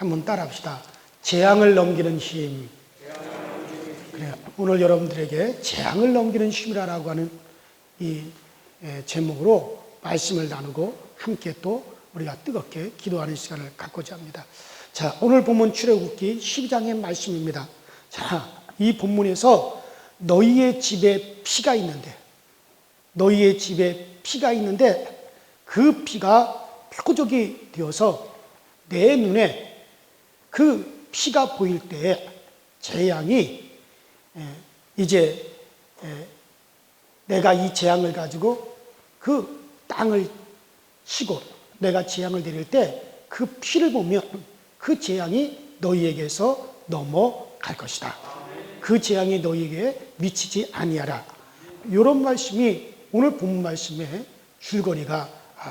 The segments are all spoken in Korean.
한번 따라합시다. 재앙을 넘기는 힘. 그래요. 오늘 여러분들에게 재앙을 넘기는 힘이라고 하는 이 제목으로 말씀을 나누고 함께 또 우리가 뜨겁게 기도하는 시간을 갖고자 합니다. 자, 오늘 본문 출애굽기 12장의 말씀입니다. 자, 이 본문에서 너희의 집에 피가 있는데, 너희의 집에 피가 있는데 그 피가 표적이 되어서 내 눈에 그 피가 보일 때에 재앙이 이제 내가 이 재앙을 가지고 그 땅을 치고 내가 재앙을 내릴 때 그 피를 보면 그 재앙이 너희에게서 넘어갈 것이다. 그 재앙이 너희에게 미치지 아니하라. 이런 말씀이 오늘 본문 말씀의 줄거리가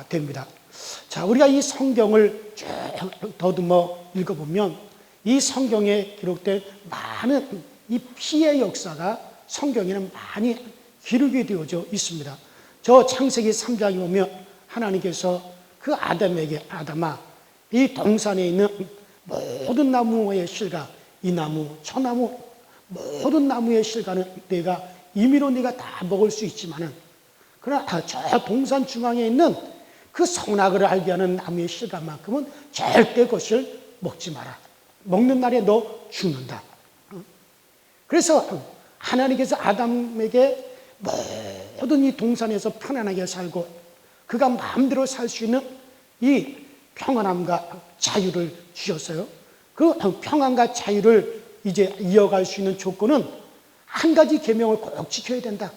됩니다. 자, 우리가 이 성경을 쭉 더듬어 읽어보면 이 성경에 기록된 많은 이 피의 역사가 성경에는 많이 기록이 되어져 있습니다. 저 창세기 3장에 보면 하나님께서 그 아담에게, 아담아, 이 동산에 있는 모든 나무의 실과 이 나무, 저 나무, 모든 나무의 실과는 내가 임의로 네가 다 먹을 수 있지만은 그러나 저 동산 중앙에 있는 그 선악을 알게 하는 나무의 실과만큼은 절대 그것을 먹지 마라. 먹는 날에 너 죽는다. 그래서 하나님께서 아담에게 모든 이 동산에서 편안하게 살고 그가 마음대로 살 수 있는 이 평안함과 자유를 주셨어요. 그 평안과 자유를 이제 이어갈 수 있는 조건은 한 가지 계명을 꼭 지켜야 된다.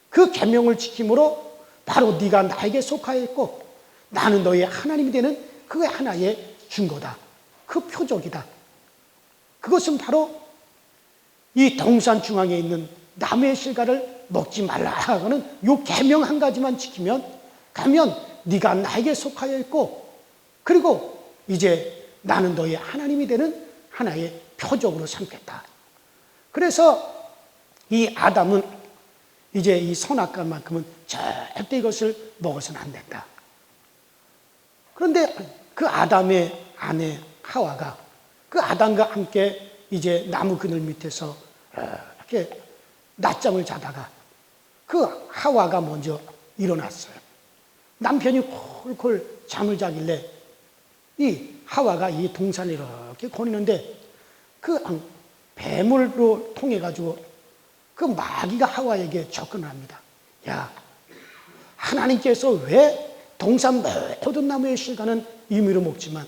그 계명을 지킴으로 바로 네가 나에게 속하여 있고 나는 너의 하나님이 되는 그 하나의 증거다. 그 표적이다. 그것은 바로 이 동산 중앙에 있는 나무의 실과를 먹지 말라 하는 이 계명 한 가지만 지키면 가면 네가 나에게 속하여 있고 그리고 이제 나는 너의 하나님이 되는 하나의 표적으로 삼겠다. 그래서 이 아담은 이제 이 선악과만큼은 절대 이것을 먹어서는 안 된다. 그런데 그 아담의 아내 하와가 그 아담과 함께 이제 나무 그늘 밑에서 이렇게 낮잠을 자다가 그 하와가 먼저 일어났어요. 남편이 콜콜 잠을 자길래 이 하와가 이 동산을 이렇게 거니는데 그 뱀으로 통해 가지고 그 마귀가 하와에게 접근을 합니다. 야, 하나님께서 왜 동산 모든 나무의 실과는 임의로 먹지만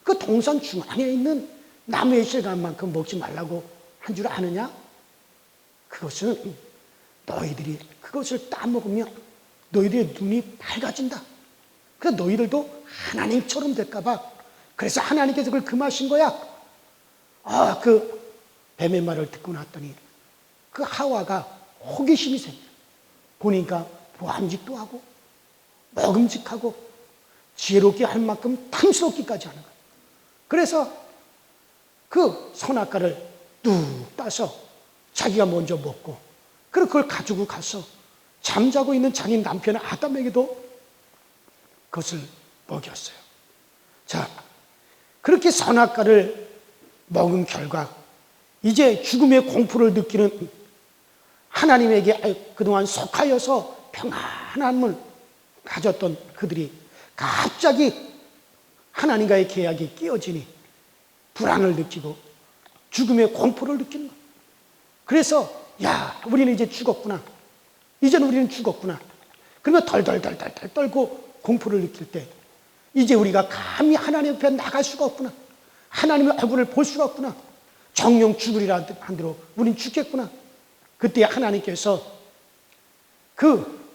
그 동산 중앙에 있는 나무의 실과만큼 먹지 말라고 한 줄 아느냐? 그것은 너희들이 그것을 따먹으면 너희들의 눈이 밝아진다. 그래서 너희들도 하나님처럼 될까봐 그래서 하나님께서 그걸 금하신 거야. 그 뱀의 말을 듣고 났더니 그 하와가 호기심이 생겨. 보니까 보암직도 하고 먹음직하고 지혜롭게 할 만큼 탐스럽기까지 하는 거야. 그래서 그 선악과를 뚝 따서 자기가 먼저 먹고 그리고 그걸 가지고 가서 잠자고 있는 자기 남편 아담에게도 그것을 먹였어요. 자, 그렇게 선악과를 먹은 결과 이제 죽음의 공포를 느끼는 하나님에게 그동안 속하여서 평안함을 가졌던 그들이 갑자기 하나님과의 계약이 깨어지니 불안을 느끼고 죽음의 공포를 느끼는 거예요. 그래서 야, 우리는 이제 죽었구나. 이제는 우리는 죽었구나. 그러면 덜덜 떨고 공포를 느낄 때 이제 우리가 감히 하나님 앞에 나갈 수가 없구나. 하나님의 얼굴을 볼 수가 없구나. 정령 죽으리라 한 대로 우린 죽겠구나. 그때 하나님께서 그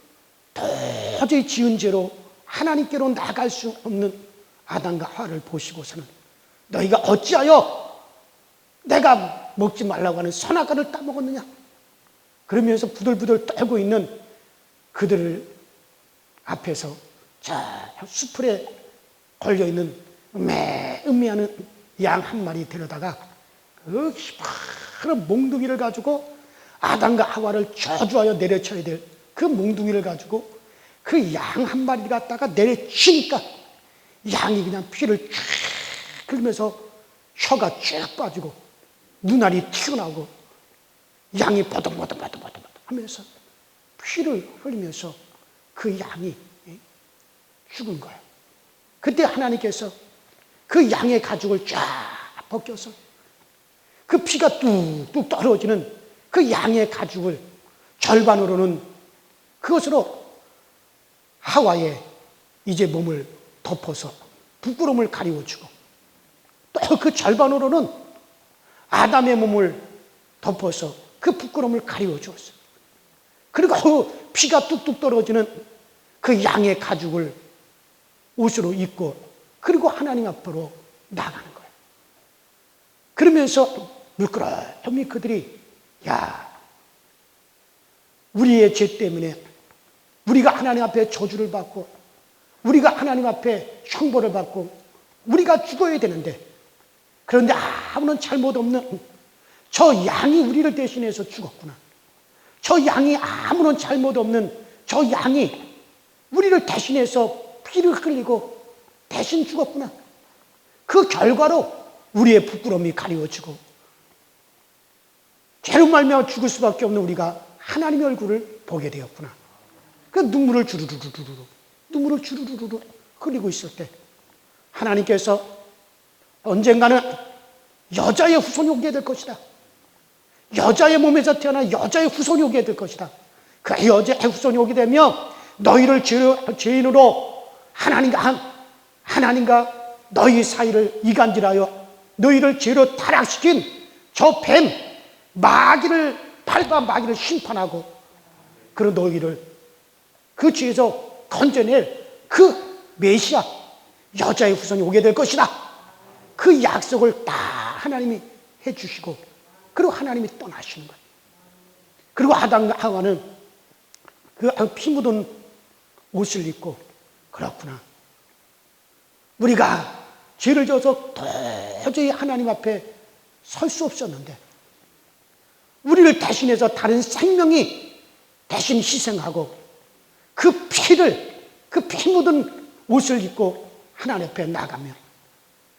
도저히 지은 죄로 하나님께로 나갈 수 없는 아담과 하와를 보시고서는 너희가 어찌하여 내가 먹지 말라고 하는 선악과를 따먹었느냐. 그러면서 부들부들 떨고 있는 그들을 앞에서 저 수풀에 걸려있는 음미하는 양 한 마리 데려다가 그 희박한 몽둥이를 가지고 아담과 하와를 저주하여 내려쳐야 될 그 몽둥이를 가지고 그 양 한 마리를 갖다가 내려치니까 양이 그냥 피를 쫙 그러면서 혀가 쭉 빠지고 눈알이 튀어나오고 양이 버덕버덕 하면서 피를 흘리면서 그 양이 죽은 거예요. 그때 하나님께서 그 양의 가죽을 쫙 벗겨서 그 피가 뚝뚝 떨어지는 그 양의 가죽을 절반으로는 그것으로 하와의 이제 몸을 덮어서 부끄러움을 가리워주고 또 그 절반으로는 아담의 몸을 덮어서 그 부끄러움을 가리워주었어요. 그리고 그 피가 뚝뚝 떨어지는 그 양의 가죽을 옷으로 입고 그리고 하나님 앞으로 나가는 거예요. 그러면서 물끄러미 그들이 야, 우리의 죄 때문에 우리가 하나님 앞에 저주를 받고 우리가 하나님 앞에 형벌을 받고 우리가 죽어야 되는데 그런데 아무런 잘못 없는 저 양이 우리를 대신해서 죽었구나. 저 양이 아무런 잘못 없는 저 양이 우리를 대신해서 피를 흘리고 대신 죽었구나. 그 결과로 우리의 부끄러움이 가리워지고 죄로 말미암아 죽을 수밖에 없는 우리가 하나님의 얼굴을 보게 되었구나. 그 눈물을 주르르르 흘리고 있을 때 하나님께서 언젠가는 여자의 후손이 오게 될 것이다. 여자의 몸에서 태어난 여자의 후손이 오게 될 것이다. 그 여자의 후손이 오게 되면 너희를 죄인으로 하나님과 너희 사이를 이간질하여 너희를 죄로 타락시킨 저 뱀 마귀를 밟아 마귀를 심판하고 그런 너희를 그 죄에서 건져낼 그 메시아 여자의 후손이 오게 될 것이다. 그 약속을 다 하나님이 해주시고 그리고 하나님이 떠나시는 거예요. 그리고 아담과 하와는 그 피 묻은 옷을 입고 그렇구나. 우리가 죄를 져서 도저히 하나님 앞에 설 수 없었는데 우리를 대신해서 다른 생명이 대신 희생하고 그 피 묻은 옷을 입고 하나님 앞에 나가면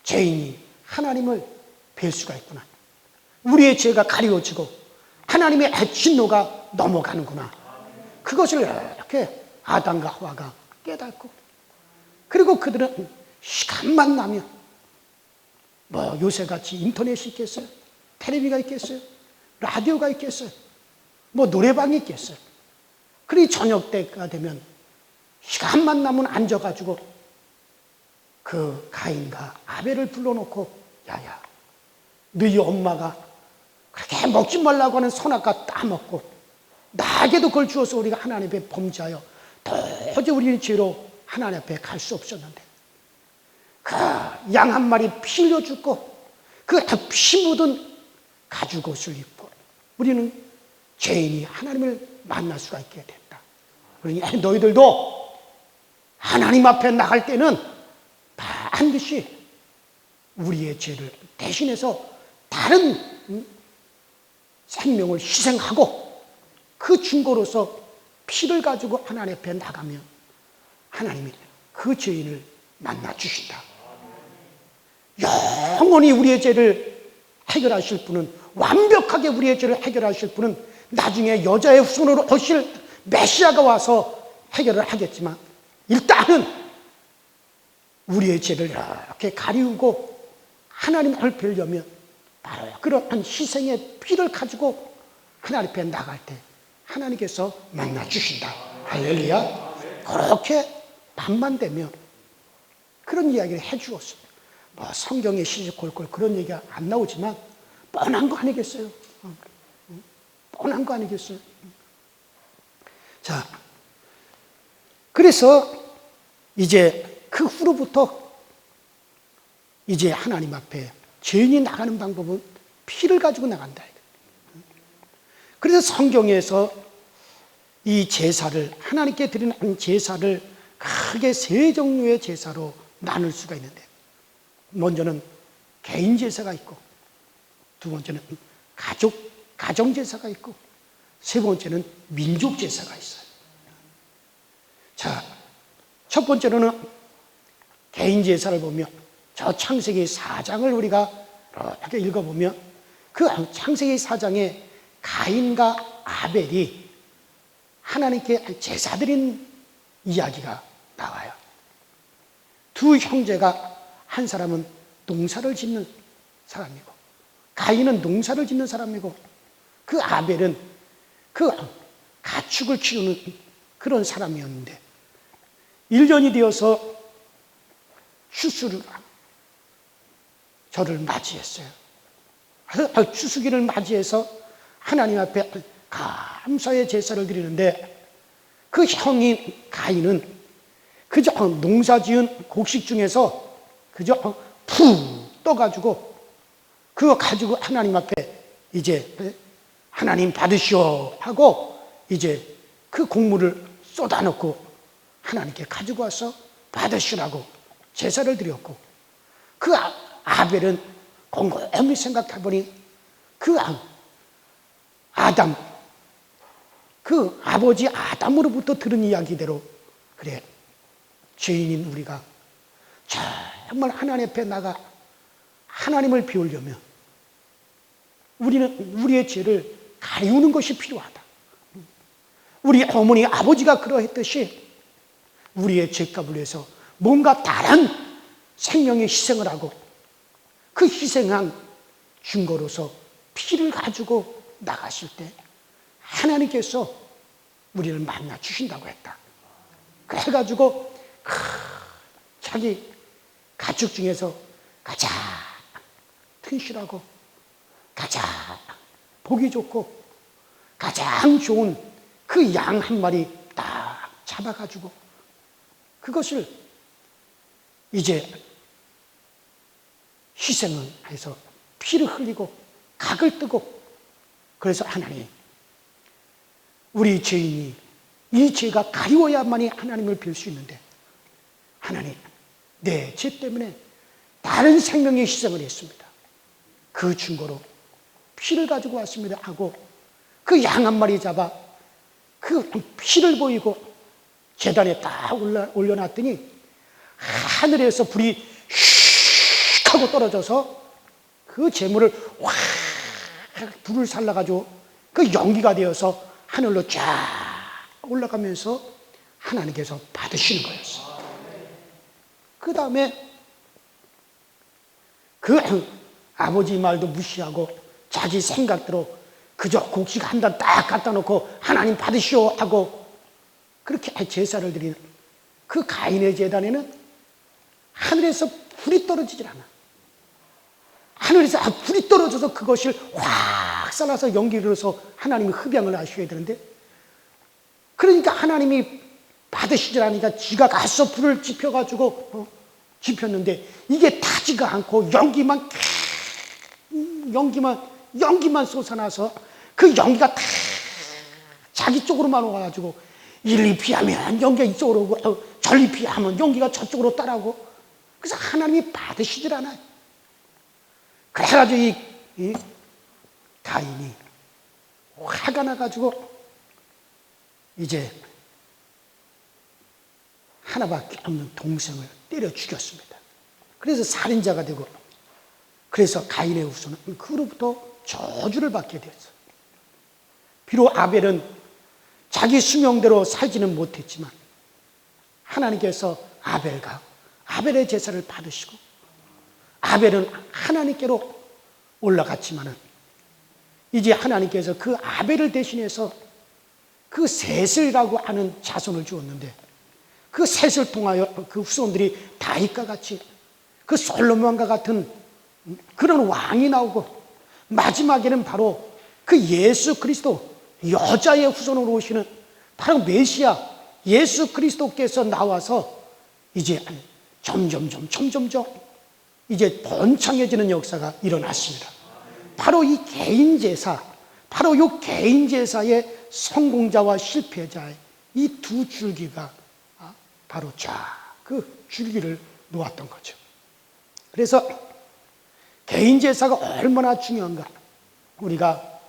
죄인이 하나님을 뵐 수가 있구나. 우리의 죄가 가리워지고 하나님의 진노가 넘어가는구나. 그것을 이렇게 아담과 하와가 깨닫고 그리고 그들은 시간만 나면 뭐 요새같이 인터넷이 있겠어요? 텔레비가 있겠어요? 라디오가 있겠어요? 뭐 노래방이 있겠어요? 그러니 저녁 때가 되면 시간만 나면 앉아가지고 그 가인과 아벨을 불러놓고 야야 너희 엄마가 그렇게 먹지 말라고 하는 선악과 따먹고 나에게도 그걸 주어서 우리가 하나님 앞에 범죄하여 도저히 우리의 죄로 하나님 앞에 갈 수 없었는데 그 양 한 마리 피 흘려 죽고 그 피 묻은 가죽 옷을 입고 우리는 죄인이 하나님을 만날 수가 있게 됐다. 그러니 너희들도 하나님 앞에 나갈 때는 반드시 우리의 죄를 대신해서 다른 생명을 희생하고 그 증거로서 피를 가지고 하나님 앞에 나가면 하나님이 그 죄인을 만나 주신다. 영원히 우리의 죄를 해결하실 분은 완벽하게 우리의 죄를 해결하실 분은 나중에 여자의 후손으로 오실 메시아가 와서 해결을 하겠지만 일단은 우리의 죄를 이렇게 가리우고 하나님을 뵈려면 바로 그러한 희생의 피를 가지고 하나님 앞에 나갈 때 하나님께서 만나 주신다. 할렐루야. 그렇게 밤만 되면 그런 이야기를 해 주었어요. 뭐 성경에 시시콜콜 그런 얘기가 안 나오지만 뻔한 거 아니겠어요? 뻔한 거 아니겠어요? 자, 그래서 이제 그 후로부터 이제 하나님 앞에 죄인이 나가는 방법은 피를 가지고 나간다. 그래서 성경에서 이 제사를 하나님께 드리는 제사를 크게 세 종류의 제사로 나눌 수가 있는데 먼저는 개인 제사가 있고 두 번째는 가정 제사가 있고 세 번째는 민족 제사가 있어요. 자, 첫 번째로는 개인 제사를 보면 저 창세기 4장을 우리가 이렇게 읽어보면 그 창세기 4장에 가인과 아벨이 하나님께 제사 드린 이야기가 나와요. 두 형제가, 한 사람은 농사를 짓는 사람이고 가인은 농사를 짓는 사람이고 그 아벨은 그 가축을 키우는 그런 사람이었는데 1년이 되어서 추수를 저를 맞이했어요. 추수기를 맞이해서 하나님 앞에 감사의 제사를 드리는데 그 형인 가인은 그저 농사지은 곡식 중에서 그저 푹 떠가지고 그거 가지고 하나님 앞에 이제 하나님 받으시오 하고 이제 그 곡물을 쏟아놓고 하나님께 가지고 와서 받으시라고 제사를 드렸고 그 아벨은 곰곰이 생각해보니 그 아담, 그 아버지 아담으로부터 들은 이야기대로 그래, 죄인인 우리가 정말 하나님 앞에 나가 하나님을 배우려면 우리는 우리의 죄를 가리우는 것이 필요하다. 우리 어머니 아버지가 그러했듯이 우리의 죄값을 위해서 뭔가 다른 생명의 희생을 하고 그 희생한 증거로서 피를 가지고 나가실 때 하나님께서 우리를 만나 주신다고 했다. 그래가지고 자기 가축 중에서 가장 튼실하고 가장 보기 좋고 가장 좋은 그 양 한 마리 딱 잡아가지고 그것을 이제 희생을 해서 피를 흘리고 각을 뜨고 그래서 하나님, 우리 죄인이 이 죄가 가리워야만이 하나님을 뵐 수 있는데 하나님, 내 죄 때문에 다른 생명의 희생을 했습니다. 그 증거로 피를 가지고 왔습니다 하고 그 양 한 마리 잡아 그 피를 보이고 제단에 딱 올려놨더니 하늘에서 불이 휙 하고 떨어져서 그 재물을 확 불을 살라가지고 그 연기가 되어서 하늘로 쫙 올라가면서 하나님께서 받으시는 거였어요. 그 다음에 그 아버지 말도 무시하고 자기 생각대로 그저 곡식 한 단 딱 갖다 놓고 하나님 받으시오 하고 그렇게 제사를 드리는 그 가인의 제단에는 하늘에서 불이 떨어지질 않아. 하늘에서 불이 떨어져서 그것을 확 쌀아서 연기를 해서 하나님이 흡양을 하셔야 되는데 그러니까 하나님이 받으시질 않으니까 지가 가서 불을 지펴가지고 지폈는데 이게 타지가 않고 연기만 솟아나서 그 연기가 다 자기 쪽으로만 와가지고 이리 피하면 연기가 이쪽으로 오고 저리 피하면 연기가 저쪽으로 따라오고 그래서 하나님이 받으시질 않아요. 그래가지고 이 가인이 화가 나가지고 이제 하나밖에 없는 동생을 때려 죽였습니다. 그래서 살인자가 되고 그래서 가인의 후손은 그로부터 저주를 받게 되었어요. 비록 아벨은 자기 수명대로 살지는 못했지만 하나님께서 아벨의 제사를 받으시고 아벨은 하나님께로 올라갔지만은 이제 하나님께서 그 아벨을 대신해서 그 셋이라고 하는 자손을 주었는데 그 셋을 통하여 그 후손들이 다윗과 같이 그 솔로몬과 같은 그런 왕이 나오고 마지막에는 바로 그 예수 그리스도 여자의 후손으로 오시는 바로 메시아 예수 그리스도께서 나와서 이제 점점 이제 번창해지는 역사가 일어났습니다. 바로 이 개인 제사, 바로 이 개인 제사의 성공자와 실패자의 이 두 줄기가 바로 그 줄기를 놓았던 거죠. 그래서 개인 제사가 얼마나 중요한가. 우리가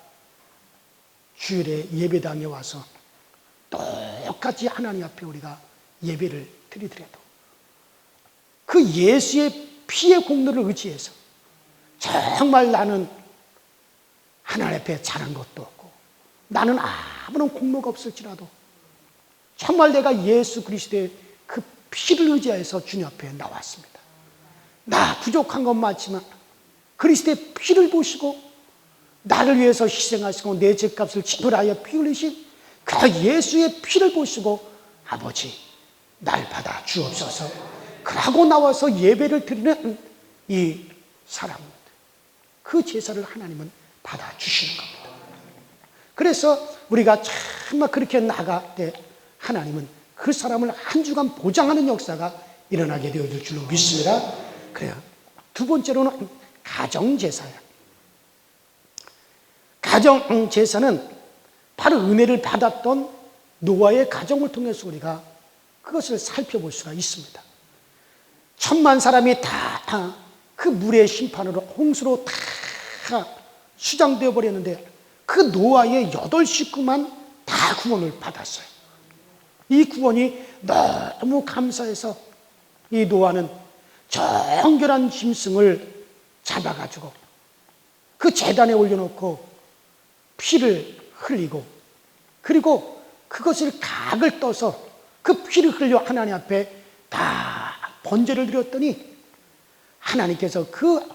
주일에 예배당에 와서 똑같이 하나님 앞에 우리가 예배를 드리더라도 그 예수의 피의 공로를 의지해서 정말 나는 하나님 앞에 잘한 것도 없고 나는 아무런 공로가 없을지라도 정말 내가 예수 그리스도의 그 피를 의지해서 주님 앞에 나왔습니다. 나 부족한 건 맞지만 그리스도의 피를 보시고 나를 위해서 희생하시고 내 죄값을 지불하여 피 흘리신 그 예수의 피를 보시고 아버지 날 받아 주옵소서 그러고 나와서 예배를 드리는 이 사람, 그 제사를 하나님은 받아주시는 겁니다. 그래서 우리가 정말 그렇게 나갈 때 하나님은 그 사람을 한 주간 보장하는 역사가 일어나게 되어질 줄로 믿습니다. 그래요. 두 번째로는 가정제사야. 가정제사는 바로 은혜를 받았던 노아의 가정을 통해서 우리가 그것을 살펴볼 수가 있습니다. 천만 사람이 다 그 물의 심판으로 홍수로 다 수장되어 버렸는데 그 노아의 8 식구만 다 구원을 받았어요. 이 구원이 너무 감사해서 이 노아는 정결한 짐승을 잡아가지고 그 제단에 올려놓고 피를 흘리고 그리고 그것을 각을 떠서 그 피를 흘려 하나님 앞에 다 번제를 드렸더니 하나님께서 그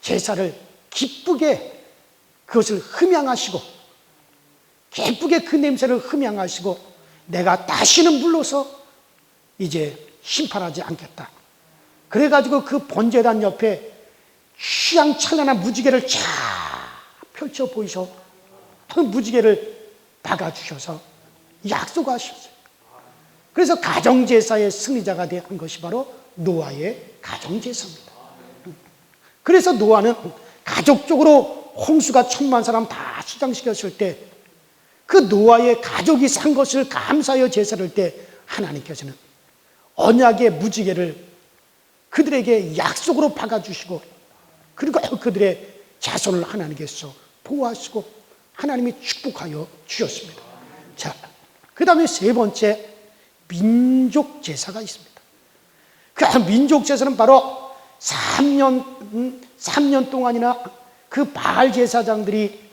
제사를 기쁘게 그것을 흠양하시고 기쁘게 그 냄새를 흠양하시고 내가 다시는 물러서 이제 심판하지 않겠다. 그래가지고 그 번제단 옆에 휘황찬란한 무지개를 쫙 펼쳐 보이셔 그 무지개를 박아주셔서 약속하셨어요. 그래서 가정제사의 승리자가 된 것이 바로 노아의 가정제사입니다. 그래서 노아는 가족적으로 홍수가 1000만 사람 다 수장시켰을 때 그 노아의 가족이 산 것을 감사하여 제사를 때 하나님께서는 언약의 무지개를 그들에게 약속으로 박아주시고 그리고 그들의 자손을 하나님께서 보호하시고 하나님이 축복하여 주셨습니다. 자, 그 다음에 세 번째 민족제사가 있습니다. 그 민족제사는 바로 3년 동안이나 그 바알 제사장들이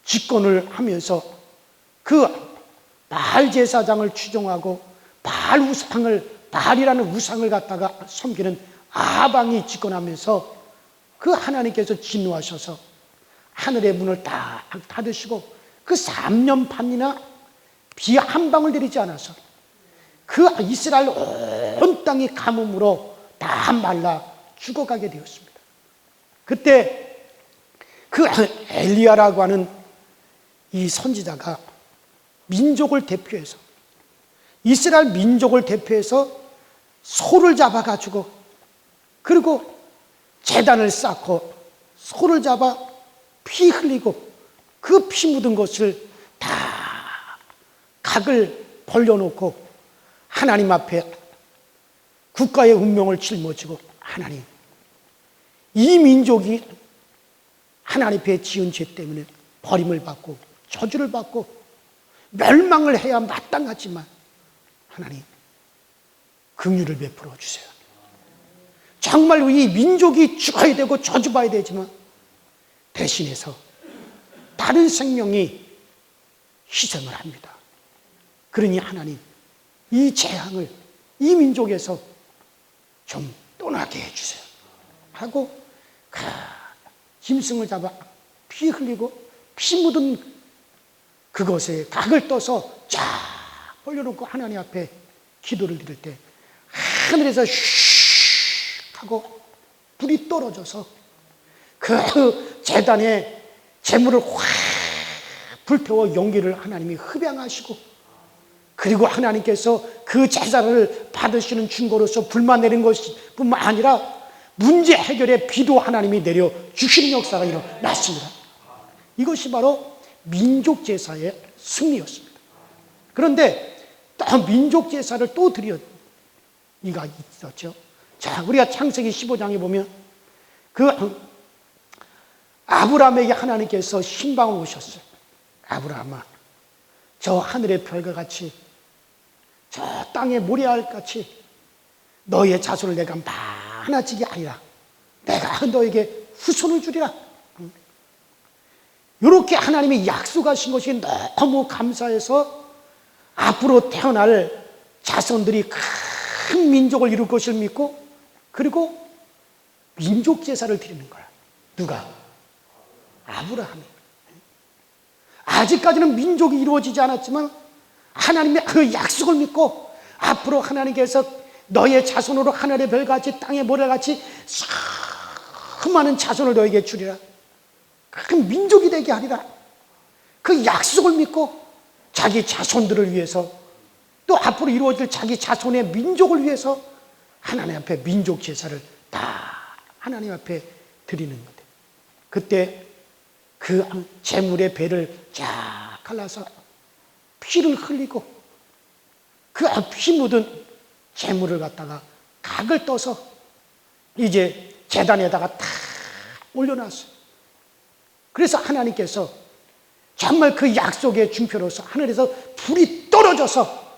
집권을 하면서 그 바알 제사장을 추종하고 바알이라는 우상을 갖다가 섬기는 아방이 집권하면서 그 하나님께서 진노하셔서 하늘의 문을 다 닫으시고 그 3년 반이나 비 한 방울 내리지 않아서 그 이스라엘 온 땅이 가뭄으로 다 말라 죽어가게 되었습니다. 그때 그 엘리야라고 하는 이 선지자가 민족을 대표해서 이스라엘 민족을 대표해서 소를 잡아가지고 그리고 제단을 쌓고 소를 잡아 피 흘리고 그 피 묻은 것을 다 각을 벌려놓고 하나님 앞에 국가의 운명을 짊어지고 하나님, 이 민족이 하나님 앞에 지은 죄 때문에 버림을 받고 저주를 받고 멸망을 해야 마땅하지만 하나님 긍휼을 베풀어 주세요. 정말 이 민족이 죽어야 되고 저주받아야 되지만 대신해서 다른 생명이 희생을 합니다. 그러니 하나님 이 재앙을 이 민족에서 좀 떠나게 해주세요 하고 짐승을 잡아 피 흘리고 피 묻은 그것에 각을 떠서 쫙 벌려놓고 하나님 앞에 기도를 드릴 때 하늘에서 슉 하고 불이 떨어져서 그 제단에 재물을 확 불태워 용기를 하나님이 흡양하시고 그리고 하나님께서 그 제사를 받으시는 증거로서 불만 내린 것뿐만 아니라 문제 해결의 비도 하나님이 내려 주시는 역사가 일어났습니다. 이것이 바로 민족 제사의 승리였습니다. 그런데 또 민족 제사를 또 드려 이가 있었죠. 자, 우리가 창세기 15장에 보면 그 아브라함에게 하나님께서 신방을 오셨어요. 아브라함아, 저 하늘의 별과 같이 저 땅의 모래알 같이 너의 자손을 내가 하나씩이 아니라 내가 너에게 후손을 주리라. 이렇게 하나님이 약속하신 것이 너무 감사해서 앞으로 태어날 자손들이 큰 민족을 이룰 것을 믿고, 그리고 민족 제사를 드리는 거야. 누가? 아브라함이. 아직까지는 민족이 이루어지지 않았지만 하나님의 그 약속을 믿고 앞으로 하나님께서 너의 자손으로 하늘의 별같이 땅의 모래같이 수많은 자손을 너에게 주리라. 큰 민족이 되게 하리라. 그 약속을 믿고 자기 자손들을 위해서, 또 앞으로 이루어질 자기 자손의 민족을 위해서 하나님 앞에 민족 제사를 다 하나님 앞에 드리는 거예요. 그때 그 제물의 배를 쫙 갈라서 피를 흘리고 그 피 묻은 제물을 갖다가 각을 떠서 이제 제단에다가 다 올려놨어요. 그래서 하나님께서 정말 그 약속의 증표로서 하늘에서 불이 떨어져서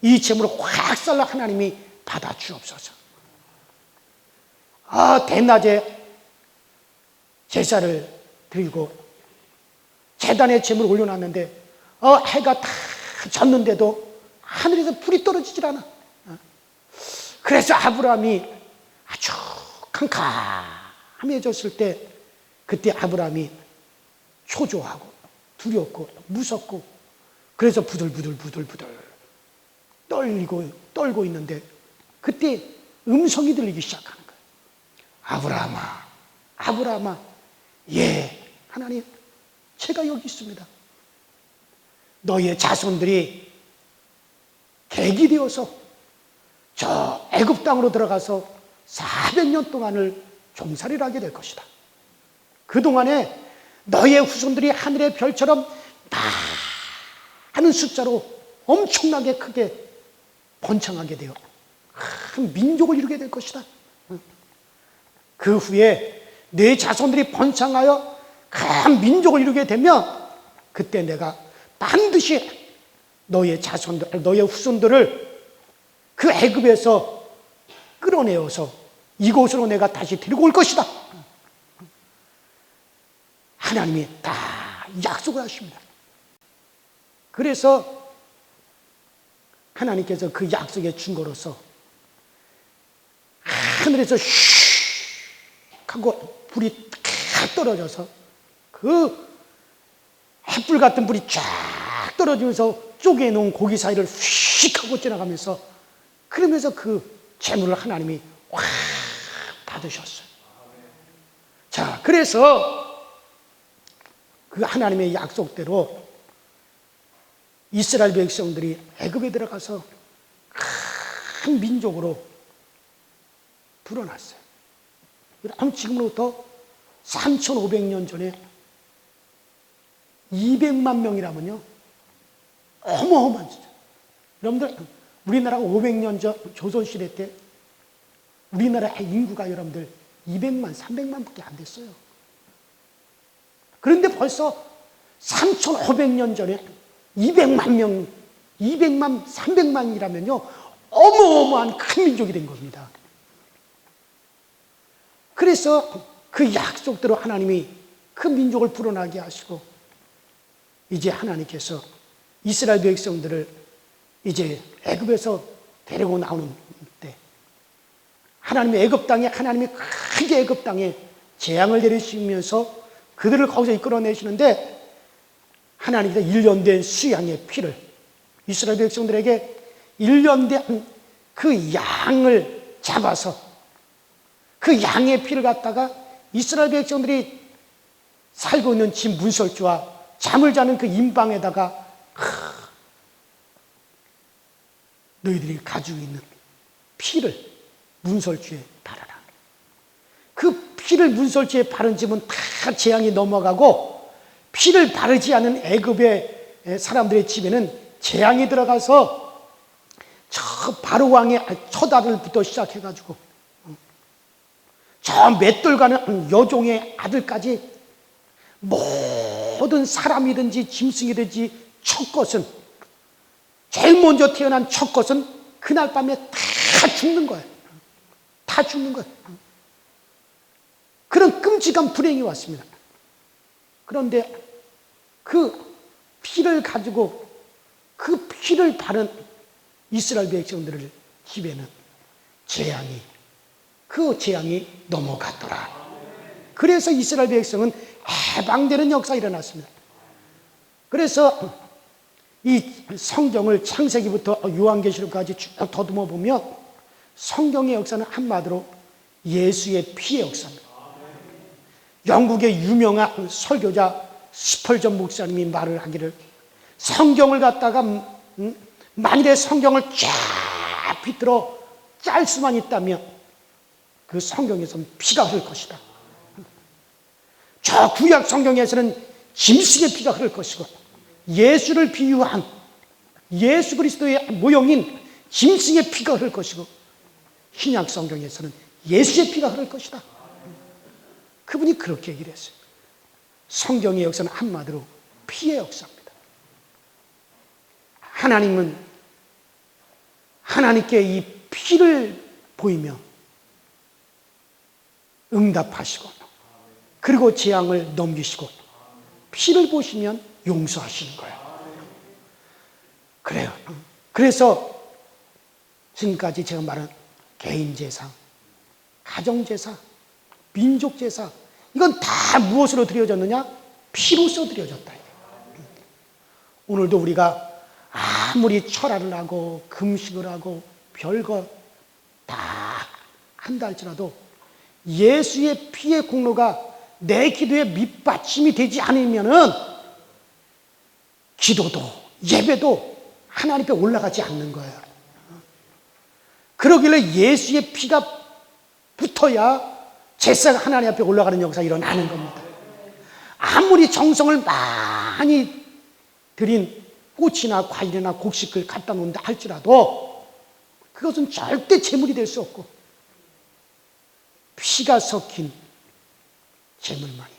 이 제물을 확 썰어 하나님이 받아 주옵소서. 대낮에 제사를 드리고 제단에 제물을 올려놨는데 해가 다 졌는데도 하늘에서 불이 떨어지질 않아. 그래서 아브라함이 아주 캄캄해졌을 때, 그때 아브라함이 초조하고 두렵고 무섭고, 그래서 부들부들 떨고 있는데 그때 음성이 들리기 시작하는 거예요. 아브라함아, 아브라함아. 예, 하나님, 제가 여기 있습니다. 너의 자손들이 객이 되어서 저 애굽 땅으로 들어가서 400년 동안을 종살이를 하게 될 것이다. 그동안에 너의 후손들이 하늘의 별처럼 많은 숫자로 엄청나게 크게 번창하게 되어 큰 민족을 이루게 될 것이다. 그 후에 내 자손들이 번창하여 큰 민족을 이루게 되면 그때 내가 반드시 너의 자손들, 너의 후손들을 그 애굽에서 끌어내어서 이곳으로 내가 다시 데리고 올 것이다. 하나님이 다 약속을 하십니다. 그래서 하나님께서 그 약속의 증거로서 하늘에서 슉 하고 불이 탁 떨어져서 그 햇불 같은 불이 쫙 떨어지면서 쪼개놓은 고기 사이를 휙 하고 지나가면서, 그러면서 그 재물을 하나님이 확 받으셨어요. 자, 그래서 그 하나님의 약속대로 이스라엘 백성들이 애굽에 들어가서 큰 민족으로 불어났어요. 그럼 지금으로부터 3,500년 전에 200만 명이라면요, 어마어마한 숫자. 여러분들, 우리나라가 500년 전 조선시대 때 우리나라의 인구가 여러분들 200만, 300만 밖에 안 됐어요. 그런데 벌써 3,500년 전에 200만 명, 200만, 300만이라면요, 어마어마한 큰 민족이 된 겁니다. 그래서 그 약속대로 하나님이 그 민족을 불어나게 하시고, 이제 하나님께서 이스라엘 백성들을 이제 애굽에서 데리고 나오는 때, 하나님의 애굽 땅에, 하나님이 크게 애굽 땅에 재앙을 내리시면서 그들을 거기서 이끌어내시는데, 하나님께서 1년 된 수양의 피를 이스라엘 백성들에게 1년 된 그 양을 잡아서 그 양의 피를 갖다가 이스라엘 백성들이 살고 있는 집 문설주와 잠을 자는 그 임방에다가 너희들이 가지고 있는 피를 문설주에 바라라. 그 피를 문설주에 바른 집은 다 재앙이 넘어가고, 피를 바르지 않은 애굽의 사람들의 집에는 재앙이 들어가서 저 바로 왕의 처다들부터 시작해가지고 저 맷돌 가는 여종의 아들까지 모든 사람이든지 짐승이든지 첫 것은, 제일 먼저 태어난 첫 것은 그날 밤에 다 죽는 거예요. 다 다 죽는 거예요. 그런 끔찍한 불행이 왔습니다. 그런데 그 피를 가지고 그 피를 바른 이스라엘 백성들을 집에는 그 재앙이 넘어갔더라. 그래서 이스라엘 백성은 해방되는 역사가 일어났습니다. 그래서 이 성경을 창세기부터 요한계시록까지 쭉 더듬어 보면 성경의 역사는 한마디로 예수의 피의 역사입니다. 영국의 유명한 설교자 스펄전 목사님이 말을 하기를, 성경을 갖다가 만일에 성경을 쫙 비틀어 짤 수만 있다면 그 성경에서는 피가 흐를 것이다. 저 구약 성경에서는 짐승의 피가 흐를 것이고, 예수를 비유한 예수 그리스도의 모형인 짐승의 피가 흐를 것이고, 신약 성경에서는 예수의 피가 흐를 것이다. 그분이 그렇게 얘기를 했어요. 성경의 역사는 한마디로 피의 역사입니다. 하나님은 하나님께 이 피를 보이며 응답하시고, 그리고 재앙을 넘기시고, 피를 보시면 용서하시는 거예요. 그래요. 그래서 지금까지 제가 말한 개인제사, 가정제사, 민족제사, 이건 다 무엇으로 드려졌느냐? 피로써 드려졌다. 오늘도 우리가 아무리 철화를 하고 금식을 하고 별거 다 한다 할지라도 예수의 피의 공로가 내 기도에 밑받침이 되지 않으면은 기도도 예배도 하나님 앞에 올라가지 않는 거예요. 그러길래 예수의 피가 붙어야 제사가 하나님 앞에 올라가는 역사가 일어나는 겁니다. 아무리 정성을 많이 들인 꽃이나 과일이나 곡식을 갖다 놓는다 할지라도 그것은 절대 제물이 될 수 없고, 피가 섞인 제물만이,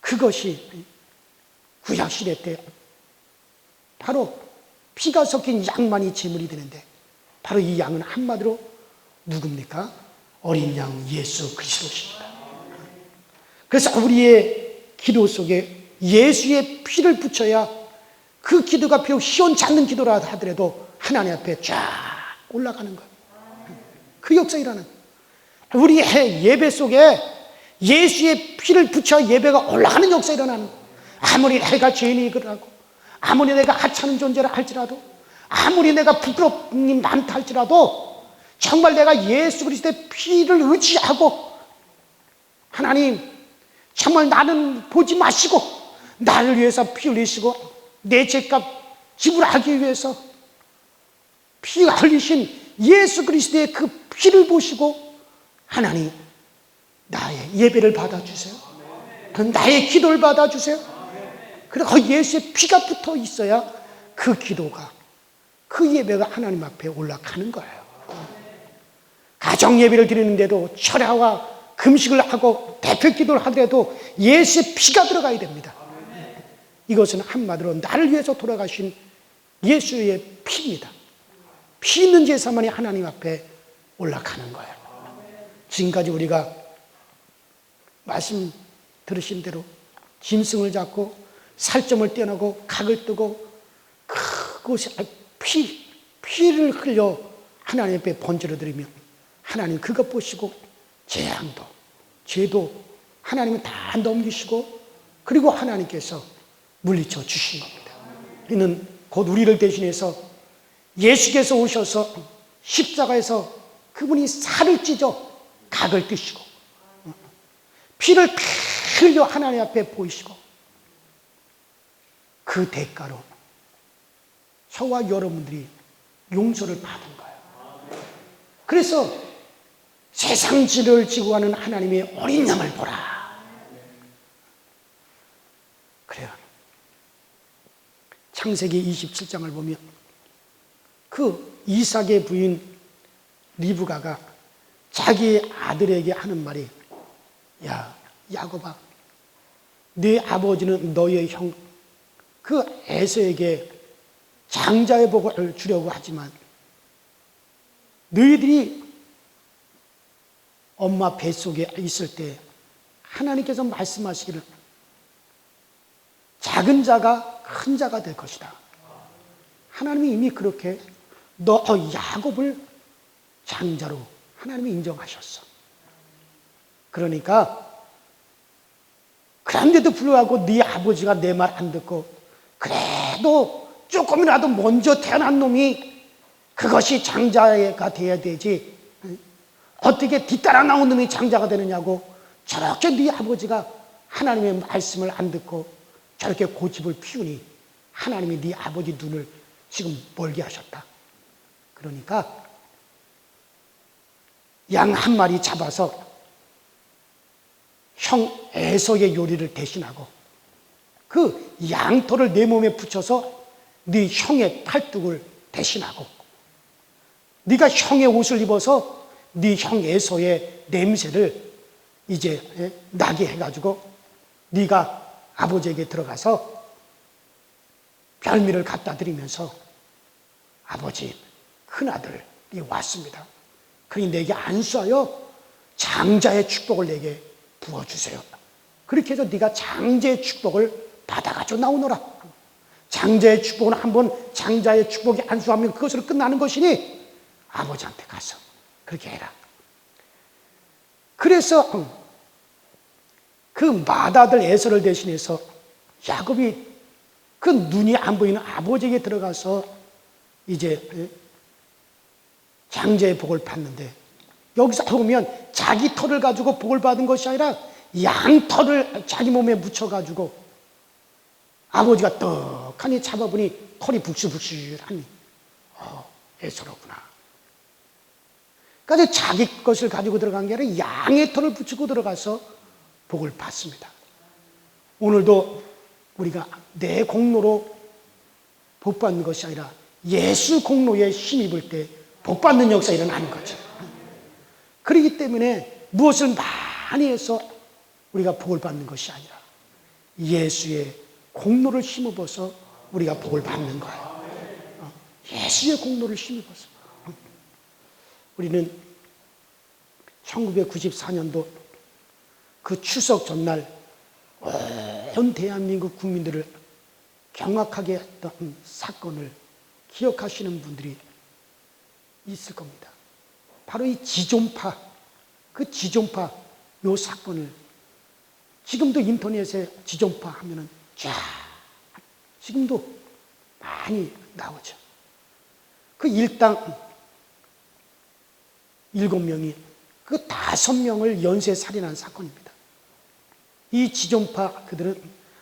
그것이 구약시대 때 바로 피가 섞인 양만이 제물이 되는데, 바로 이 양은 한마디로 누굽니까? 어린 양 예수 그리스도십니다. 그래서 우리의 기도 속에 예수의 피를 붙여야 그 기도가 비록 시원찮는 기도라 하더라도 하나님 앞에 쫙 올라가는 거예요. 그 역사이라는, 우리의 예배 속에 예수의 피를 붙여 예배가 올라가는 역사 일어나는 거예요. 아무리 내가 죄인이라고, 아무리 내가 하찮은 존재라 할지라도, 아무리 내가 부끄럽니 많다 할지라도, 정말 내가 예수 그리스도의 피를 의지하고, 하나님 정말 나는 보지 마시고 나를 위해서 피 흘리시고 내 죄값 지불하기 위해서 피 흘리신 예수 그리스도의 그 피를 보시고, 하나님 나의 예배를 받아주세요. 나의 기도를 받아주세요. 그리고 예수의 피가 붙어 있어야 그 기도가, 그 예배가 하나님 앞에 올라가는 거예요. 가정 예배를 드리는데도 철야와 금식을 하고 대표 기도를 하더라도 예수의 피가 들어가야 됩니다. 이것은 한마디로 나를 위해서 돌아가신 예수의 피입니다. 피 있는 제사만이 하나님 앞에 올라가는 거예요. 지금까지 우리가 말씀 들으신 대로 짐승을 잡고 살점을 떼어내고 각을 뜨고 그것이 피를 흘려 하나님 앞에 번제로 드리면 하나님 그것 보시고 재앙도 죄도 하나님은 다 넘기시고, 그리고 하나님께서 물리쳐 주신 겁니다. 이는 곧 우리를 대신해서 예수께서 오셔서 십자가에서 그분이 살을 찢어 각을 뜨시고 피를 흘려 하나님 앞에 보이시고, 그 대가로 저와 여러분들이 용서를 받은 거예요. 그래서 세상 죄를 지고 가는 하나님의 어린 양을 보라. 그래요. 창세기 27장을 보면 그 이삭의 부인 리브가가 자기 아들에게 하는 말이, 야 야곱아, 네 아버지는 너의 형 그 에서에게 장자의 복을 주려고 하지만 너희들이 엄마 뱃속에 있을 때 하나님께서 말씀하시기를 작은 자가 큰 자가 될 것이다. 하나님이 이미 그렇게 너 야곱을 장자로 하나님이 인정하셨어. 그러니까 그런데도 불구하고 네 아버지가 내 말 안 듣고 그래도 조금이라도 먼저 태어난 놈이 그것이 장자가 돼야 되지, 어떻게 뒤따라 나온 놈이 장자가 되느냐고 저렇게 네 아버지가 하나님의 말씀을 안 듣고 저렇게 고집을 피우니 하나님이 네 아버지 눈을 지금 멀게 하셨다. 그러니까 양 한 마리 잡아서 형 에서의 요리를 대신하고 그 양털을 내 몸에 붙여서 네 형의 팔뚝을 대신하고 네가 형의 옷을 입어서 네 형 에서의 냄새를 이제 나게 해가지고 네가 아버지에게 들어가서 별미를 갖다 드리면서 아버지, 큰아들이 왔습니다. 그러니 내게 안수하여 장자의 축복을 내게 부어주세요. 그렇게 해서 네가 장자의 축복을 받아가지고 나오너라. 장자의 축복은 한번 장자의 축복이 안수하면 그것으로 끝나는 것이니 아버지한테 가서 그렇게 해라. 그래서 그 맏아들 에서를 대신해서 야곱이 그 눈이 안 보이는 아버지에게 들어가서 이제 장자의 복을 받는데, 여기서 보면 자기 털을 가지고 복을 받은 것이 아니라 양털을 자기 몸에 묻혀가지고 아버지가 떡하니 잡아보니 털이 북실북실하니 에서로구나. 그러니까 자기 것을 가지고 들어간 게 아니라 양의 털을 붙이고 들어가서 복을 받습니다. 오늘도 우리가 내 공로로 복 받는 것이 아니라 예수 공로에 힘입을 때 복 받는 역사가 일어나는 거죠. 그렇기 때문에 무엇을 많이 해서 우리가 복을 받는 것이 아니라 예수의 공로를 힘입어서 우리가 복을 받는 거예요. 예수의 공로를 힘입어서. 우리는 1994년도 그 추석 전날 온 대한민국 국민들을 경악하게 했던 사건을 기억하시는 분들이 있을 겁니다. 바로 이 지존파, 그 지존파 요 사건을 지금도 인터넷에 지존파 하면은 쫙 지금도 많이 나오죠. 그 일당 7명이 그 5명을 연쇄살인한 사건입니다. 이 지존파 그들은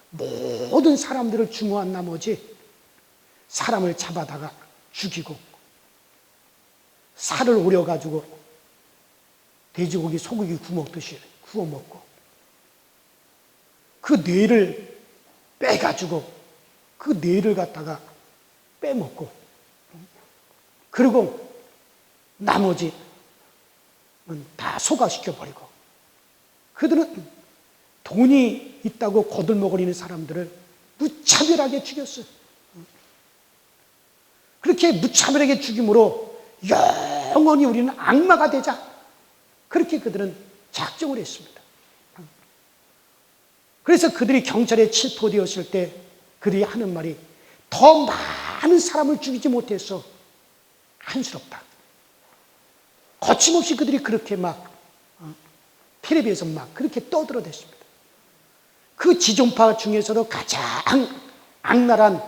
모든 사람들을 증오한 나머지 사람을 잡아다가 죽이고 살을 오려가지고 돼지고기 소고기 구먹듯이 구워 먹고 그 뇌를 빼가지고 그 뇌를 갖다가 빼먹고 그리고 나머지는 다 소가시켜버리고, 그들은 돈이 있다고 거들먹거리는 사람들을 무차별하게 죽였어요. 그렇게 무차별하게 죽임으로 영원히 우리는 악마가 되자, 그렇게 그들은 작정을 했습니다. 그래서 그들이 경찰에 체포되었을 때 그들이 하는 말이 더 많은 사람을 죽이지 못해서 한스럽다. 거침없이 그들이 그렇게 막 텔레비에서 막 그렇게 떠들어댔습니다. 그 지존파 중에서도 가장 악랄한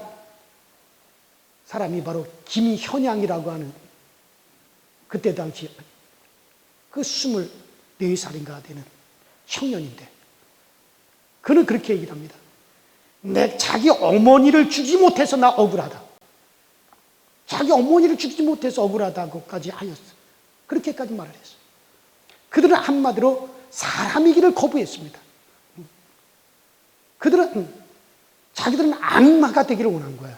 사람이 바로 김현양이라고 하는, 그때 당시 그 24살인가 되는 청년인데, 그는 그렇게 얘기를 합니다. 자기 어머니를 죽이지 못해서 나 억울하다. 자기 어머니를 죽이지 못해서 억울하다고까지 하였어. 그렇게까지 말을 했어요. 그들은 한마디로 사람이기를 거부했습니다. 자기들은 악마가 되기를 원한 거야.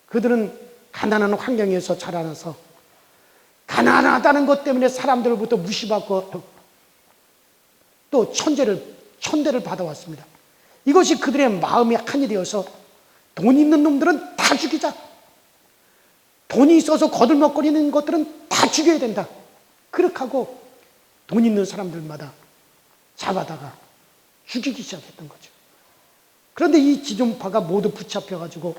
그들은 가난한 환경에서 자라나서 가난하다는 것 때문에 사람들로부터 무시받고 또 천대를 받아왔습니다. 이것이 그들의 마음의 한이 되어서 돈 있는 놈들은 다 죽이자, 돈이 있어서 거들먹거리는 것들은 다 죽여야 된다. 그렇게 하고 돈 있는 사람들마다 잡아다가 죽이기 시작했던 거죠. 그런데 이 지존파가 모두 붙잡혀가지고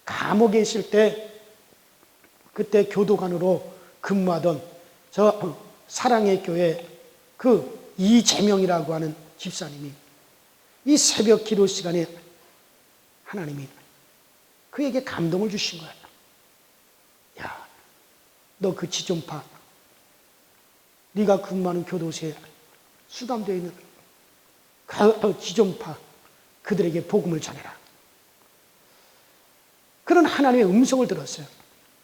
감옥에 있을 때 그때 교도관으로 근무하던 저 사랑의 교회 그 이재명이라고 하는 집사님이 이 새벽 기도 시간에 하나님이 그에게 감동을 주신 거야. 야, 너 그 지존파, 네가 근무하는 교도소에 수감되어 있는 그 지존파 그들에게 복음을 전해라. 그런 하나님의 음성을 들었어요.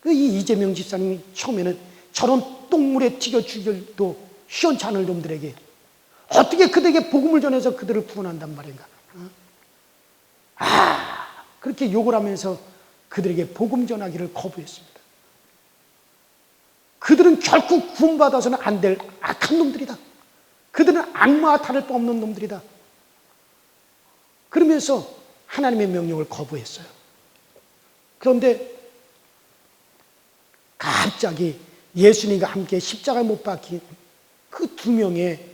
이 이재명 집사님이 처음에는 저런 똥물에 튀겨 죽여도 시원치 않을 놈들에게 어떻게 그들에게 복음을 전해서 그들을 구원한단 말인가. 그렇게 욕을 하면서 그들에게 복음 전하기를 거부했습니다. 그들은 결코 구원받아서는 안 될 악한 놈들이다. 그들은 악마와 다를 바 없는 놈들이다. 그러면서 하나님의 명령을 거부했어요. 그런데 갑자기 예수님과 함께 십자가에 못 박힌 그 두 명의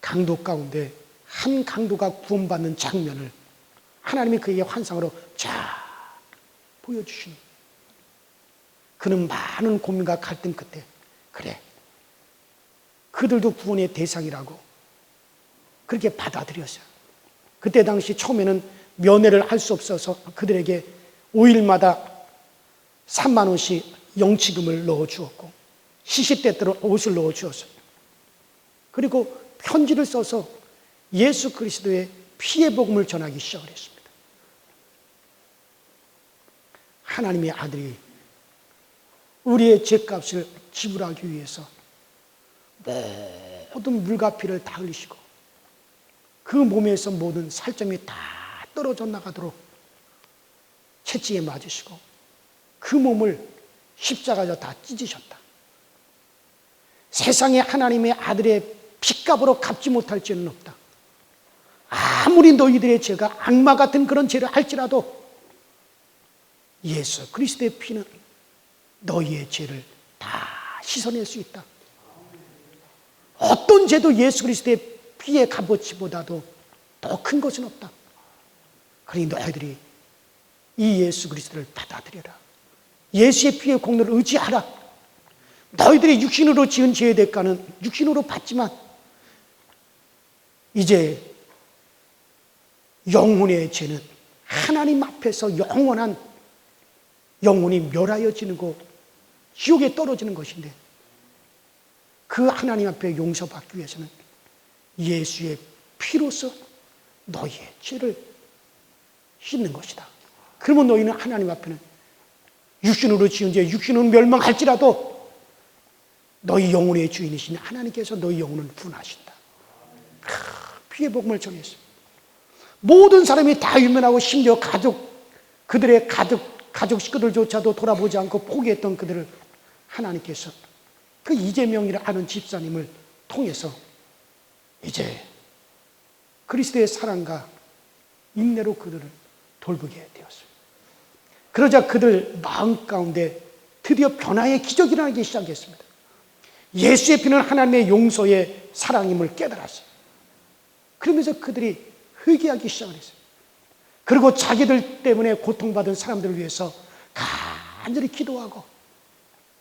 강도 가운데 한 강도가 구원받는 장면을 하나님이 그에게 환상으로 쫙 보여주시는 거예요. 그는 많은 고민과 갈등 끝에 그래, 그들도 구원의 대상이라고 그렇게 받아들였어요. 그때 당시 처음에는 면회를 할 수 없어서 그들에게 5일마다 3만 원씩 영치금을 넣어주었고 시시때때로 옷을 넣어주었어요. 그리고 편지를 써서 예수 그리스도의 피의 복음을 전하기 시작을 했습니다. 하나님의 아들이 우리의 죄값을 지불하기 위해서 모든 물과 피를 다 흘리시고 그 몸에서 모든 살점이 다 떨어져 나가도록 채찍에 맞으시고 그 몸을 십자가에서 다 찢으셨다. 세상에 하나님의 아들의 핏값으로 갚지 못할 죄는 없다. 아무리 너희들의 죄가 악마 같은 그런 죄를 할지라도 예수 그리스도의 피는 너희의 죄를 다 씻어낼 수 있다. 어떤 죄도 예수 그리스도의 피의 값어치보다도 더 큰 것은 없다. 그러니 너희들이 이 예수 그리스도를 받아들여라. 예수의 피의 공로를 의지하라. 너희들이 육신으로 지은 죄의 대가는 육신으로 받지만 이제 영혼의 죄는 하나님 앞에서 영원한 영혼이 멸하여지는 거 지옥에 떨어지는 것인데 그 하나님 앞에 용서받기 위해서는 예수의 피로서 너희의 죄를 씻는 것이다. 그러면 너희는 하나님 앞에는 육신으로 지은 죄, 육신은 멸망할지라도 너희 영혼의 주인이신 하나님께서 너희 영혼을 구원하신다. 피의 복음을 전했습니다. 모든 사람이 다 유면하고 심지어 그들의 가족 식구들조차도 돌아보지 않고 포기했던 그들을 하나님께서 그 이재명이라 하는 집사님을 통해서 이제 그리스도의 사랑과 인내로 그들을 돌보게 되었습니다. 그러자 그들 마음 가운데 드디어 변화의 기적이 일어나기 시작했습니다. 예수의 피는 하나님의 용서의 사랑임을 깨달았어요. 그러면서 그들이 회개하기 시작을 했어요. 그리고 자기들 때문에 고통받은 사람들을 위해서 간절히 기도하고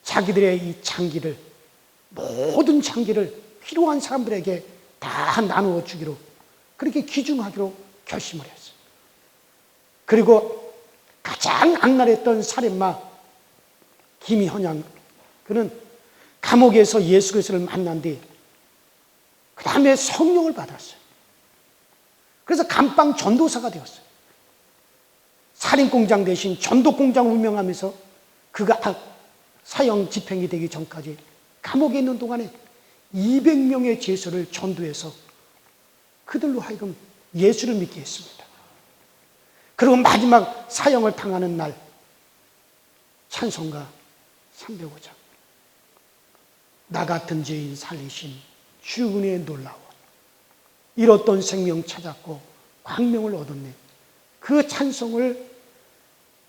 자기들의 이 장기를, 모든 장기를 필요한 사람들에게 다 나누어 주기로 그렇게 기증하기로 결심을 했어요. 그리고 가장 악랄했던 살인마 김현양, 그는 감옥에서 예수 그리스도를 만난 뒤 그 다음에 성령을 받았어요. 그래서 감방 전도사가 되었어요. 살인공장 대신 전도공장 운영하면서 그가 사형 집행이 되기 전까지 감옥에 있는 동안에 200명의 죄수를 전도해서 그들로 하여금 예수를 믿게 했습니다. 그리고 마지막 사형을 당하는 날 찬송가 305장 나 같은 죄인 살리신 주 은혜에 놀라워 잃었던 생명 찾았고 광명을 얻었네. 그 찬송을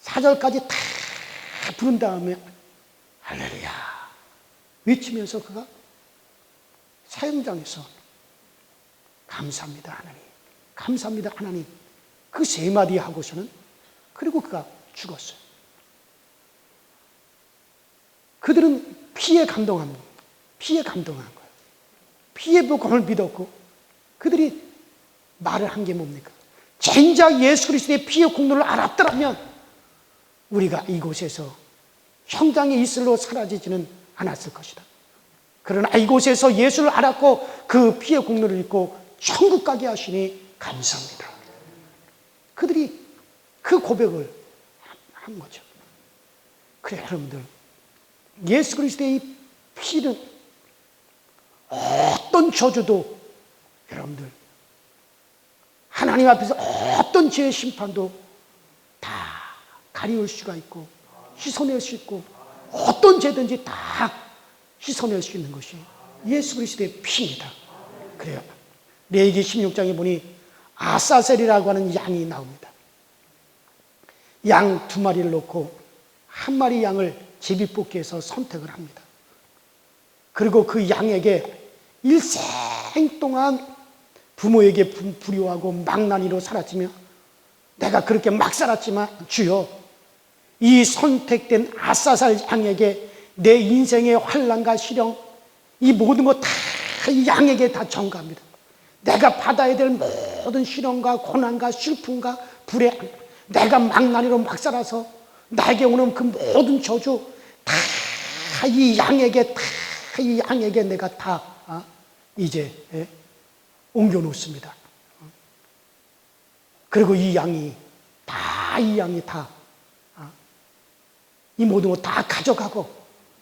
4절까지 다 부른 다음에 할렐루야 외치면서 그가 사형장에서 감사합니다 하나님, 감사합니다 하나님, 그 세 마디 하고서는 그리고 그가 죽었어요. 그들은 피에 감동한 거예요. 피에 감동한 거예요. 피의 복음을 믿었고 그들이 말을 한 게 뭡니까? 진짜 예수 그리스도의 피의 공로를 알았더라면 우리가 이곳에서 형장의 이슬로 사라지지는 않았을 것이다. 그러나 이곳에서 예수를 알았고 그 피의 공로를 입고 천국 가게 하시니 감사합니다. 그들이 그 고백을 한 거죠. 그래 여러분들, 예수 그리스도의 피는 어떤 저주도 여러분들 하나님 앞에서 어떤 죄의 심판도 다 가리울 수가 있고 씻어낼 수 있고 어떤 죄든지 다 씻어낼 수 있는 것이 예수 그리스도의 피입니다. 그래요. 레위기 16장에 보니 아사셀이라고 하는 양이 나옵니다. 양 2마리를 놓고 1마리 양을 제비뽑기해서 선택을 합니다. 그리고 그 양에게 일생 동안 부모에게 불효하고 망나니로 살았으며 내가 그렇게 막 살았지만 주여 이 선택된 아사살 양에게 내 인생의 환난과 시련 이 모든 것 다 이 양에게 다 전가합니다. 내가 받아야 될 모든 시련과 고난과 슬픔과 불행, 내가 망나니로 막 살아서 나에게 오는 그 모든 저주 다 이 양에게 내가 다 이제 옮겨 놓습니다. 그리고 이 양이 다 이 모든 거 다 가져가고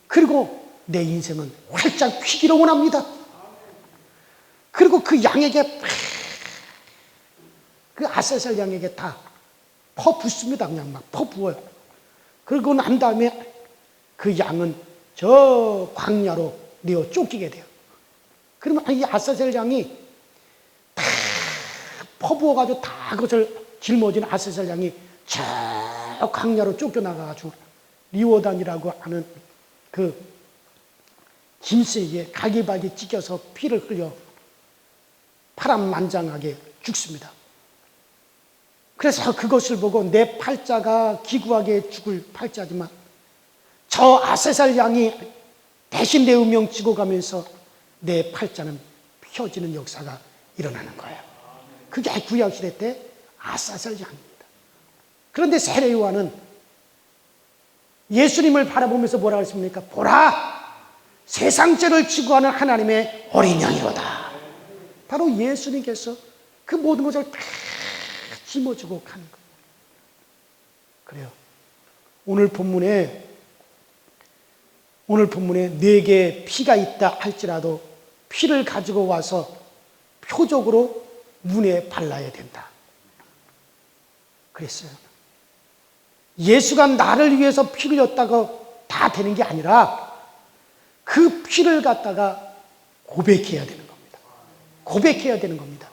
그리고 내 인생은 활짝 피기를 원합니다. 그리고 그 양에게 그 아사셀 양에게 다 퍼붓습니다. 그냥 막 퍼부어요. 그러고 난 다음에 그 양은 저 광야로 내어 쫓기게 돼요. 그러면 이 아사셀 양이 다 퍼부어가지고 다 그것을 짊어진 아사셀 양이 저 광야로 쫓겨나가가지고 리워단이라고 하는 그 짐승에게 갈기갈기 찢겨서 피를 흘려 파란만장하게 죽습니다. 그래서 그것을 보고 내 팔자가 기구하게 죽을 팔자지만 저 아사셀 양이 대신 내 운명 지고 가면서 내 팔자는 펴지는 역사가 일어나는 거예요. 그게 구약시대 때 아사셀 양입니다. 그런데 세례 요한은 예수님을 바라보면서 뭐라고 했습니까? 보라! 세상 죄를 지고 가는 하나님의 어린 양이로다. 바로 예수님께서 그 모든 것을 다 짊어지고 가는 거예요. 그래요. 오늘 본문에 내게 피가 있다 할지라도 피를 가지고 와서 표적으로 문에 발라야 된다. 그랬어요. 예수가 나를 위해서 피 흘렸다고 다 되는 게 아니라 그 피를 갖다가 고백해야 되는 겁니다. 고백해야 되는 겁니다.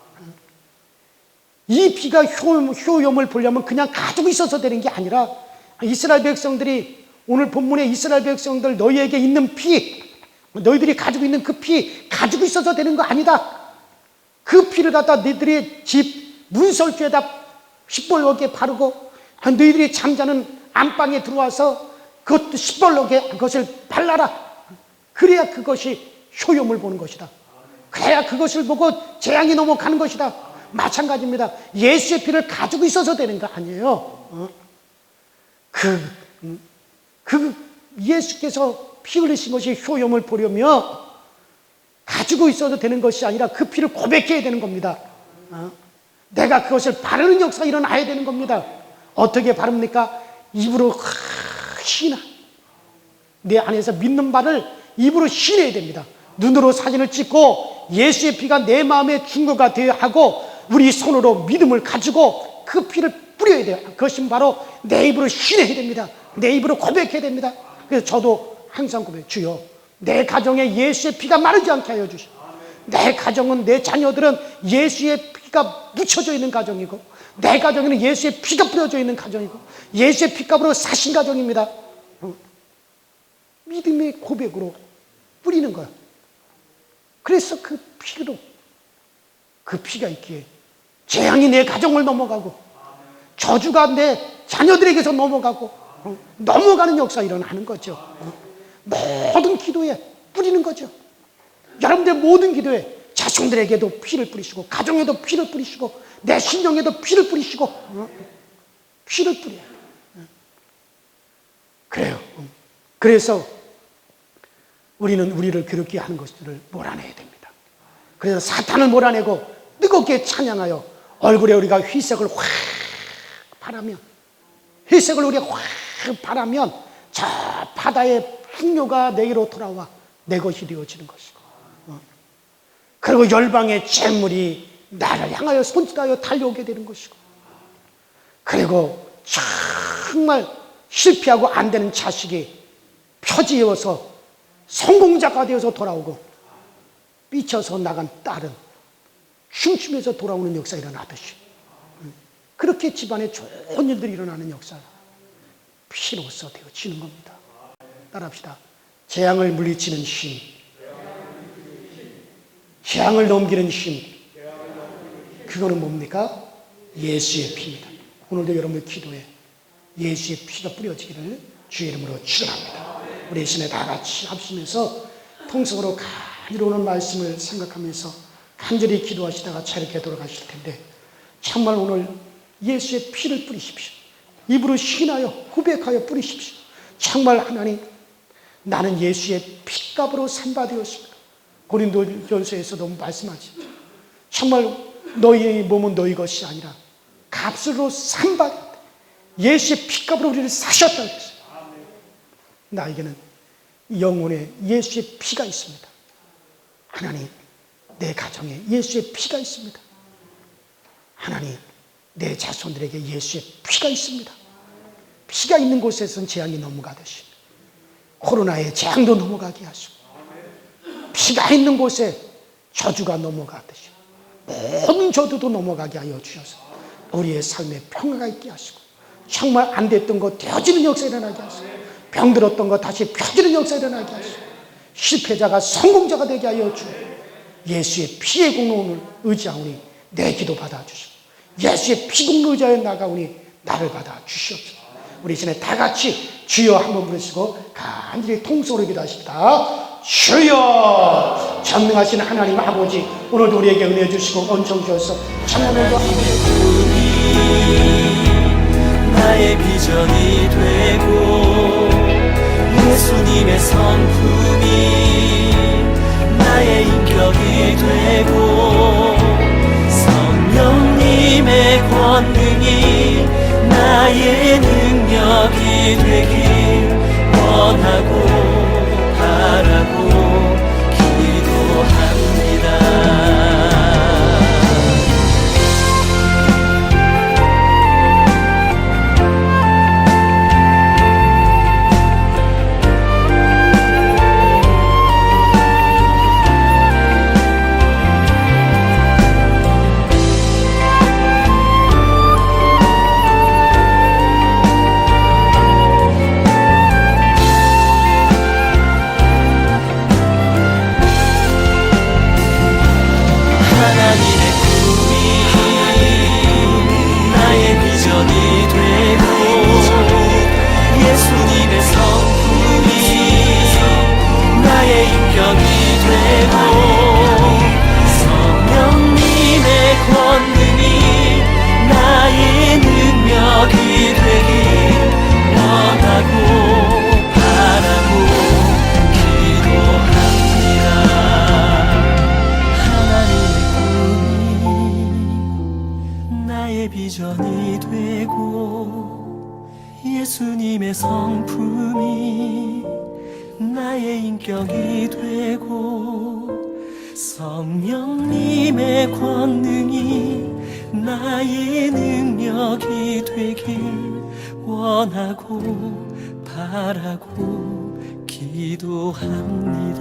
이 피가 효염을 보려면 그냥 가지고 있어서 되는 게 아니라 이스라엘 백성들이 오늘 본문에 이스라엘 백성들 너희에게 있는 피, 너희들이 가지고 있는 그 피 가지고 있어서 되는 거 아니다. 그 피를 갖다 너희들이 집 문설주에다 시뻘겋게 바르고 너희들이 잠자는 안방에 들어와서 그것도 시뻘겋게 그것을 발라라. 그래야 그것이 효염을 보는 것이다. 그래야 그것을 보고 재앙이 넘어가는 것이다. 마찬가지입니다. 예수의 피를 가지고 있어서 되는 거 아니에요. 예수께서 피 흘리신 것이 효염을 보려면 가지고 있어도 되는 것이 아니라 그 피를 고백해야 되는 겁니다. 내가 그것을 바르는 역사가 일어나야 되는 겁니다. 어떻게 바릅니까? 입으로 신하. 내 안에서 믿는 바를 입으로 신해야 됩니다. 눈으로 사진을 찍고 예수의 피가 내 마음에 증거가 되어야 하고 우리 손으로 믿음을 가지고 그 피를 뿌려야 돼요. 그것은 바로 내 입으로 신해야 됩니다. 내 입으로 고백해야 됩니다. 그래서 저도 항상 고백해요. 주여 내 가정에 예수의 피가 마르지 않게 하여 주시오. 내 가정은 내 자녀들은 예수의 피가 묻혀져 있는 가정이고 내 가정에는 예수의 피가 뿌려져 있는 가정이고 예수의 피값으로 사신 가정입니다. 믿음의 고백으로 뿌리는 거야. 그래서 그 피로, 그 피가 있기에 재앙이 내 가정을 넘어가고 저주가 내 자녀들에게서 넘어가고 넘어가는 역사 일어나는 거죠. 모든 기도에 뿌리는 거죠. 여러분들 모든 기도에 자손들에게도 피를 뿌리시고 가정에도 피를 뿌리시고 내 신령에도 피를 뿌리시고 피를 뿌려요. 그래요. 그래서 우리는 우리를 괴롭게 하는 것들을 몰아내야 됩니다. 그래서 사탄을 몰아내고 뜨겁게 찬양하여 얼굴에 우리가 희색을 확 바라면, 희색을 우리가 확 바라면 저 바다의 풍요가 내게로 돌아와 내 것이 되어지는 것이고, 그리고 열방의 재물이 나를 향하여 손짓하여 달려오게 되는 것이고, 그리고 정말 실패하고 안 되는 자식이 표지어서 성공자가 되어서 돌아오고 삐쳐서 나간 딸은 춤추면서 돌아오는 역사가 일어나듯이 그렇게 집안에 좋은 일들이 일어나는 역사가 피로써 되어지는 겁니다. 따라합시다. 재앙을 물리치는 힘, 재앙을 넘기는 힘, 그거는 뭡니까? 예수의 피입니다. 오늘도 여러분의 기도에 예수의 피가 뿌려지기를 주의 이름으로 축원합니다. 우리 이 시간에 다 같이 합심해서 통성으로 간절히 오는 말씀을 생각하면서 간절히 기도하시다가 자유롭게 돌아가실 텐데, 정말 오늘 예수의 피를 뿌리십시오. 입으로 신하여 고백하여 뿌리십시오. 정말 하나님, 나는 예수의 피값으로 산바되었습니다. 고린도전서에서도 말씀하시죠. 정말 너희의 몸은 너희 것이 아니라 값으로 산바되었다. 예수의 피값으로 우리를 사셨다고 했어요. 나에게는 영혼에 예수의 피가 있습니다. 하나님, 내 가정에 예수의 피가 있습니다. 하나님, 내 자손들에게 예수의 피가 있습니다. 피가 있는 곳에서는 재앙이 넘어가듯이 코로나의 재앙도 넘어가게 하시고, 피가 있는 곳에 저주가 넘어가듯이 모든 저주도 넘어가게 하여 주셔서 우리의 삶에 평화가 있게 하시고, 정말 안 됐던 거 되어지는 역사 일어나게 하시고, 병들었던 거 다시 펴지는 역사 일어나게 하시고, 실패자가 성공자가 되게 하여 주시고, 예수의 피의 공로를 의지하오니 내 기도 받아주시고, 예수의 피 공로 의지하여 나가오니 나를 받아주시옵소서. 우리 이전에 다 같이 주여 한번 부르시고 간절히 통성으로 기도하십니다. 주여, 전능하신 하나님 아버지, 오늘도 우리에게 은혜 주시고恩청 주셔서 찬양으로 나의 비전이 되고 예수님의 성품이 나의 인격이 되고 성령님의 권능이 나의 능력이 되길 원하고 바라고 기도합니다. 비전이 되고 예수님의 성품이 나의 인격이 되고 성령님의 권능이 나의 능력이 되길 원하고 바라고 기도합니다.